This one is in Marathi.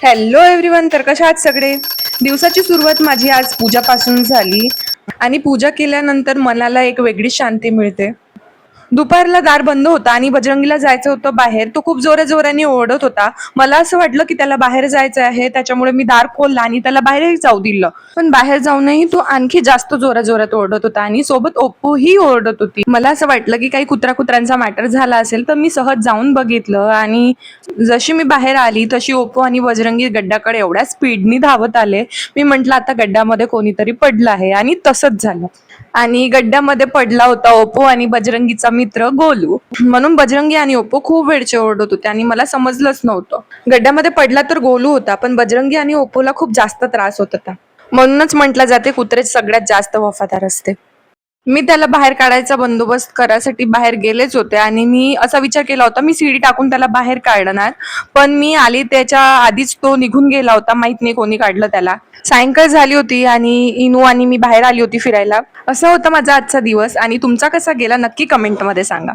Hello everyone. तर कशा आहात सगळे? दिवसाची सुरुवात माझी आज पूजापासून झाली आणि पूजा केल्यानंतर मनाला एक वेगळी शांती मिळते. दुपारला दार बंद होता आणि बजरंगीला जायचं होतं बाहेर. तो खूप जोराजोराने ओरडत होता. मला असं वाटलं की त्याला बाहेर जायचं आहे, त्याच्यामुळे मी दार खोलला आणि त्याला बाहेरही जाऊ दिलं. पण बाहेर जाऊनही तो आणखी जास्त जोराजोरात ओरडत होता आणि सोबत ओप्पोही ओरडत होती. मला असं वाटलं की काही कुत्र्यांचा मॅटर झाला असेल, तर मी सहज जाऊन बघितलं आणि जशी मी बाहेर आली तशी ओप्पो आणि बजरंगी गड्ड्याकडे एवढ्या स्पीडनी धावत आले. मी म्हंटल आता गड्ड्यामध्ये कोणीतरी पडलं आहे आणि तसंच झालं. आणि गड्ड्यामध्ये पडला होता ओप्पो आणि बजरंगीचा मित्र गोलू. म्हणून बजरंगी आणि ओप्पो खूप वेळचे ओरडत होते आणि मला समजलंच नव्हतं. गड्ड्यामध्ये पडला तर गोलू होता, पण बजरंगी आणि ओप्पोला खूप जास्त त्रास होत होता. म्हणूनच म्हटलं जाते कुत्रे सगळ्यात जास्त वफादार असते. मी त्याला बाहेर काढायचा बंदोबस्त करायसाठी बाहेर गेलेच होते आणि मी असा विचार केला होता मी सीडी टाकून त्याला बाहेर काढणार, पण मी आली त्याच्या आधीच तो निघून गेला होता. माहित नाही कोणी काढलं त्याला. सायंकाळ झाली होती आणि इनू आणि मी बाहेर आली होती फिरायला. असा होता माझा आजचा दिवस आणि तुमचा कसा गेला नक्की कमेंटमध्ये सांगा.